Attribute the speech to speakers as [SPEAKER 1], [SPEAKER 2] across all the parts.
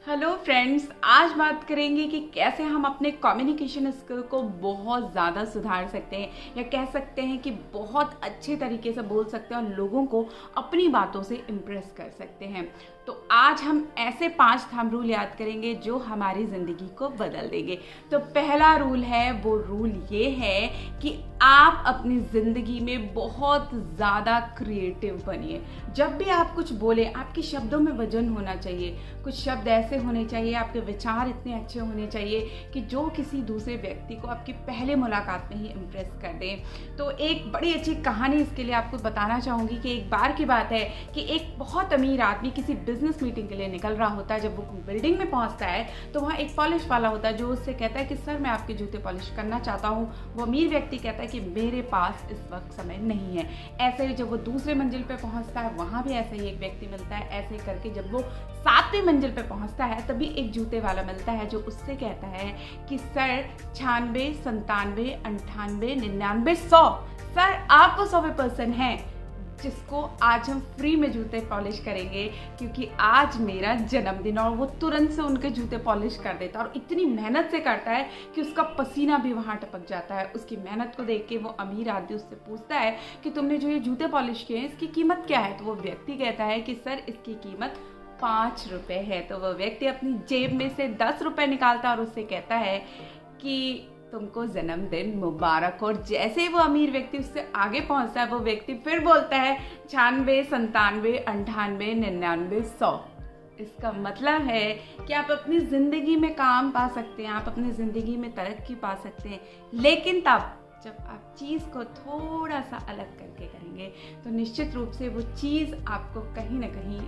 [SPEAKER 1] Hello friends, आज बात करेंगे कि कैसे हम अपने कम्युनिकेशन स्किल को बहुत ज़्यादा सुधार सकते हैं या कह सकते हैं कि बहुत अच्छे तरीके से बोल सकते हैं और लोगों को अपनी बातों से इम्प्रेस कर सकते हैं। तो आज हम ऐसे 5 थंब रूल याद करेंगे जो हमारी ज़िंदगी को बदल देंगे। तो पहला रूल है, वो रूल ये है कि आप अपनी ज़िंदगी में बहुत ज़्यादा क्रिएटिव बनिए। जब भी आप कुछ बोले, आपके शब्दों में वजन होना चाहिए। कुछ शब्द ऐसे होने चाहिए, आपके विचार इतने अच्छे होने चाहिए कि जो किसी दूसरे व्यक्ति को आपकी पहले मुलाकात में ही इम्प्रेस कर दें। तो एक बड़ी अच्छी कहानी इसके लिए आपको बताना चाहूँगी कि एक बार की बात है कि एक बहुत अमीर आदमी किसी बिजनेस मीटिंग के लिए निकल रहा होता है। जब वो बिल्डिंग में पहुंचता है तो वहाँ एक पॉलिश वाला होता है जो उससे कहता है कि सर, मैं आपके जूते पॉलिश करना चाहता हूँ। वो अमीर व्यक्ति कहता है कि मेरे पास इस वक्त समय नहीं है। ऐसे ही जब वो दूसरे मंजिल पे पहुंचता है, वहाँ भी ऐसा ही एक व्यक्ति मिलता है। ऐसे ही करके जब वो 7वीं मंजिल पे पहुंचता है, तभी एक जूते वाला मिलता है जो उससे कहता है कि सर, 96, 97, 98, 99, 100, सर आप वो 100वें पर्सन हैं जिसको आज हम फ्री में जूते पॉलिश करेंगे, क्योंकि आज मेरा जन्मदिन। और वो तुरंत से उनके जूते पॉलिश कर देता है और इतनी मेहनत से करता है कि उसका पसीना भी वहाँ टपक जाता है। उसकी मेहनत को देख के वो अमीर आदमी उससे पूछता है कि तुमने जो ये जूते पॉलिश किए हैं, इसकी कीमत क्या है? तो वो व्यक्ति कहता है कि सर, इसकी कीमत 5 रुपये है। तो वो व्यक्ति अपनी जेब में से 10 रुपये निकालता है और उससे कहता है कि तुमको जन्मदिन मुबारक। और जैसे ही वो अमीर व्यक्ति उससे आगे पहुंचता है, वो व्यक्ति फिर बोलता है 96, 97, 98, 99, 100। इसका मतलब है कि आप अपनी ज़िंदगी में काम पा सकते हैं, आप अपनी ज़िंदगी में तरक्की पा सकते हैं, लेकिन तब जब आप चीज़ को थोड़ा सा अलग करके करेंगे तो निश्चित रूप से वो चीज़ आपको कहीं ना कहीं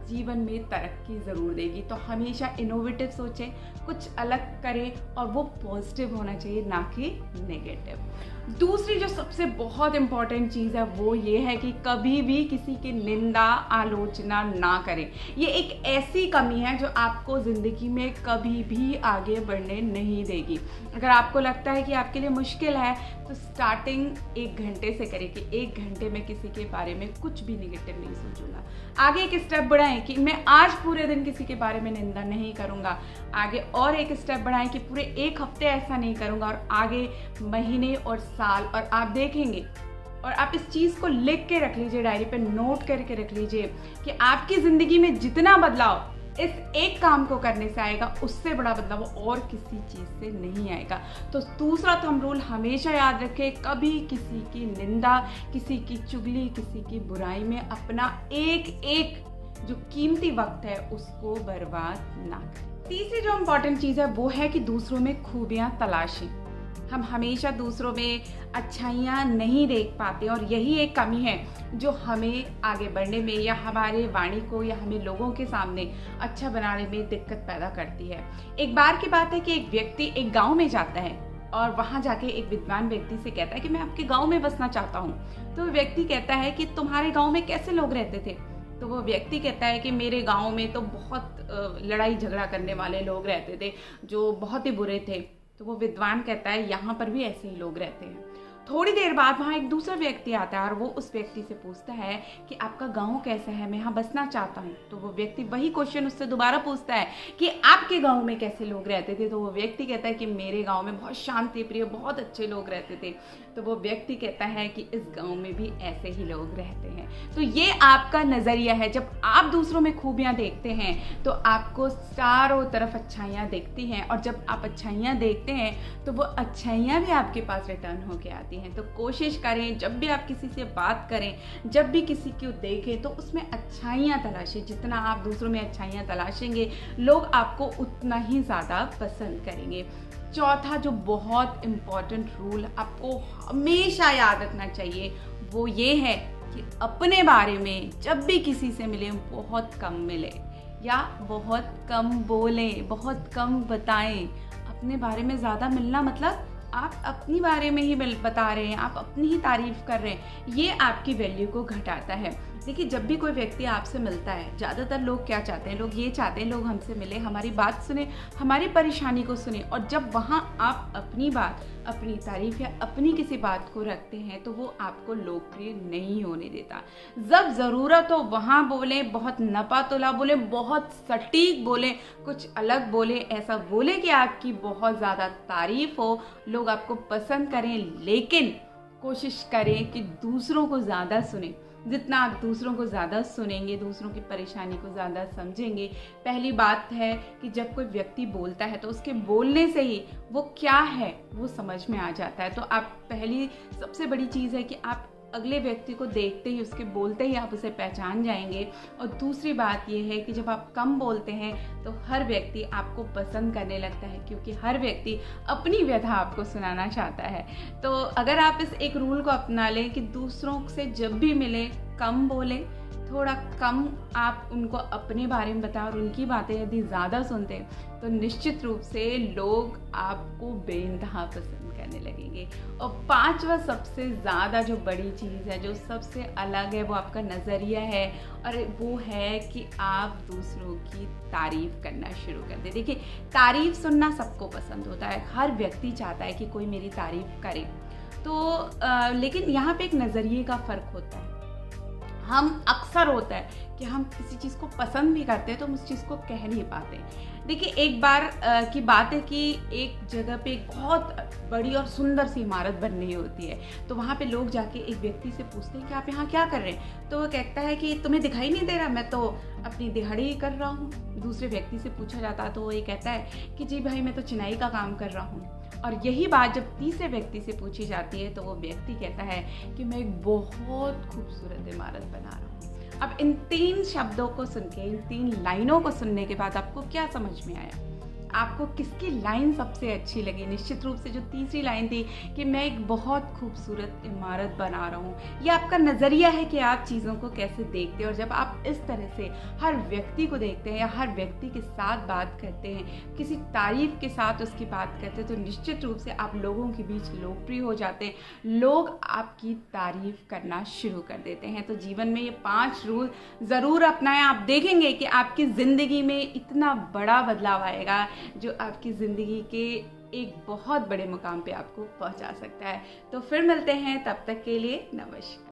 [SPEAKER 1] जीवन में तरक्की ज़रूर देगी। तो हमेशा इनोवेटिव सोचें, कुछ अलग करें और वो पॉजिटिव होना चाहिए, ना कि नेगेटिव। दूसरी जो सबसे बहुत इम्पॉर्टेंट चीज़ है वो ये है कि कभी भी किसी की निंदा आलोचना ना करें। ये एक ऐसी कमी है जो आपको ज़िंदगी में कभी भी आगे बढ़ने नहीं देगी। अगर आपको लगता है कि आपके लिए मुश्किल है तो स्टार्टिंग 1 घंटे से करें कि 1 घंटे में किसी के बारे में कुछ भी नेगेटिव नहीं सोचूंगा। आगे एक स्टेप बढ़ाएं कि मैं आज पूरे दिन किसी के बारे में निंदा नहीं करूंगा। आगे और एक स्टेप बढ़ाएं कि पूरे 1 हफ्ते ऐसा नहीं करूंगा, और आगे महीने और साल। और आप देखेंगे, और आप इस चीज़ को लिख के रख लीजिए, डायरी पे नोट करके रख लीजिए कि आपकी ज़िंदगी में जितना बदलाव इस एक काम को करने से आएगा, उससे बड़ा बदलाव और किसी चीज़ से नहीं आएगा। तो दूसरा थंब रूल हमेशा याद रखें, कभी किसी की निंदा, किसी की चुगली, किसी की बुराई में अपना एक जो कीमती वक्त है उसको बर्बाद ना करें। तीसरी जो इम्पॉर्टेंट चीज़ है वो है कि दूसरों में खूबियाँ तलाशें। हम हमेशा दूसरों में अच्छाइयाँ नहीं देख पाते और यही एक कमी है जो हमें आगे बढ़ने में या हमारे वाणी को या हमें लोगों के सामने अच्छा बनाने में दिक्कत पैदा करती है। एक बार की बात है कि एक व्यक्ति एक गांव में जाता है और वहाँ जाके एक विद्वान व्यक्ति से कहता है कि मैं आपके गांव में बसना चाहता हूँ। तो वो व्यक्ति कहता है कि तुम्हारे गाँव में कैसे लोग रहते थे? तो वो व्यक्ति कहता है कि मेरे गाँव में तो बहुत लड़ाई झगड़ा करने वाले लोग रहते थे जो बहुत ही बुरे थे। तो वो विद्वान कहता है यहाँ पर भी ऐसे ही लोग रहते हैं। थोड़ी देर बाद वहाँ एक दूसरा व्यक्ति आता है और वो उस व्यक्ति से पूछता है कि आपका गांव कैसा है, मैं यहाँ बसना चाहता हूँ। तो वो व्यक्ति वही क्वेश्चन उससे दोबारा पूछता है कि आपके गांव में कैसे लोग रहते थे? तो वो व्यक्ति कहता है कि मेरे गांव में बहुत शांति प्रिय, बहुत अच्छे लोग रहते थे। तो वो व्यक्ति कहता है कि इस गांव में भी ऐसे ही लोग रहते हैं। तो ये आपका नज़रिया है। जब आप दूसरों में खूबियाँ देखते हैं तो आपको चारों तरफ अच्छाइयाँ दिखती हैं, और जब आप अच्छाइयाँ देखते हैं तो वो अच्छाइयाँ भी आपके पास रिटर्न होके आती हैं। तो कोशिश करें, जब भी आप किसी से बात करें, जब भी किसी को देखें, तो उसमें अच्छाइयाँ तलाशें। जितना आप दूसरों में अच्छाइयाँ तलाशेंगे, लोग आपको उतना ही ज़्यादा पसंद करेंगे। चौथा जो बहुत इम्पॉर्टेंट रूल आपको हमेशा याद रखना चाहिए वो ये है कि अपने बारे में जब भी किसी से मिले बहुत कम मिले या बहुत कम बोलें, बहुत कम बताएं। अपने बारे में ज़्यादा मिलना मतलब आप अपनी बारे में ही बता रहे हैं, आप अपनी ही तारीफ कर रहे हैं, ये आपकी वैल्यू को घटाता है। देखिए, जब भी कोई व्यक्ति आपसे मिलता है, ज़्यादातर लोग क्या चाहते हैं, लोग ये चाहते हैं लोग हमसे मिले, हमारी बात सुने, हमारी परेशानी को सुने, और जब वहाँ आप अपनी बात, अपनी तारीफ़ या अपनी किसी बात को रखते हैं तो वो आपको लोकप्रिय नहीं होने देता। जब ज़रूरत हो वहाँ बोलें, बहुत नपा-तुला बोलें, बहुत सटीक बोलें, कुछ अलग बोलें, ऐसा बोलें कि आपकी बहुत ज़्यादा तारीफ़ हो, लोग आपको पसंद करें, लेकिन कोशिश करें कि दूसरों को ज़्यादा सुनें। जितना आप दूसरों को ज़्यादा सुनेंगे, दूसरों की परेशानी को ज़्यादा समझेंगे। पहली बात है कि जब कोई व्यक्ति बोलता है तो उसके बोलने से ही वो क्या है वो समझ में आ जाता है। तो आप पहली सबसे बड़ी चीज़ है कि आप अगले व्यक्ति को देखते ही, उसके बोलते ही आप उसे पहचान जाएंगे। और दूसरी बात ये है कि जब आप कम बोलते हैं तो हर व्यक्ति आपको पसंद करने लगता है, क्योंकि हर व्यक्ति अपनी व्यथा आपको सुनाना चाहता है। तो अगर आप इस एक रूल को अपना लें कि दूसरों से जब भी मिलें कम बोलें, थोड़ा कम आप उनको अपने बारे में बताएं, और उनकी बातें यदि ज़्यादा सुनते हैं तो निश्चित रूप से लोग आपको बेइंतहा पसंद करने लगेंगे। और पांचवा सबसे ज़्यादा जो बड़ी चीज़ है, जो सबसे अलग है, वो आपका नज़रिया है, और वो है कि आप दूसरों की तारीफ़ करना शुरू कर दें। देखिए, तारीफ़ सुनना सबको पसंद होता है, हर व्यक्ति चाहता है कि कोई मेरी तारीफ़ करे। तो लेकिन यहाँ पे एक नज़रिए का फ़र्क होता है। हम अक्सर होता है कि हम किसी चीज़ को पसंद भी करते हैं तो हम उस चीज़ को कह नहीं पाते। देखिए, एक बार की बात है कि एक जगह पे एक बहुत बड़ी और सुंदर सी इमारत बन रही होती है। तो वहाँ पे लोग जाके एक व्यक्ति से पूछते हैं कि आप यहाँ क्या कर रहे हैं? तो वो कहता है कि तुम्हें दिखाई नहीं दे रहा, मैं तो अपनी दिहाड़ी कर रहा हूँ। दूसरे व्यक्ति से पूछा जाता है तो वो ये कहता है कि जी भाई, मैं तो चिनाई का काम कर रहा हूँ। और यही बात जब तीसरे व्यक्ति से पूछी जाती है तो वो व्यक्ति कहता है कि मैं एक बहुत खूबसूरत इमारत बना रहा हूँ। अब इन 3 शब्दों को सुन के, इन 3 लाइनों को सुनने के बाद आपको क्या समझ में आया? आपको किसकी लाइन सबसे अच्छी लगी? निश्चित रूप से जो तीसरी लाइन थी कि मैं एक बहुत खूबसूरत इमारत बना रहा हूँ। ये आपका नज़रिया है कि आप चीज़ों को कैसे देखते हैं। और जब आप इस तरह से हर व्यक्ति को देखते हैं या हर व्यक्ति के साथ बात करते हैं, किसी तारीफ़ के साथ उसकी बात करते हैं, तो निश्चित रूप से आप लोगों के बीच लोकप्रिय हो जाते हैं। लोग आपकी तारीफ़ करना शुरू कर देते हैं। तो जीवन में ये 5 रूल ज़रूर अपनाएं। आप देखेंगे कि आपकी ज़िंदगी में इतना बड़ा बदलाव आएगा जो आपकी ज़िंदगी के एक बहुत बड़े मुकाम पे आपको पहुंचा सकता है। तो फिर मिलते हैं, तब तक के लिए नमस्कार।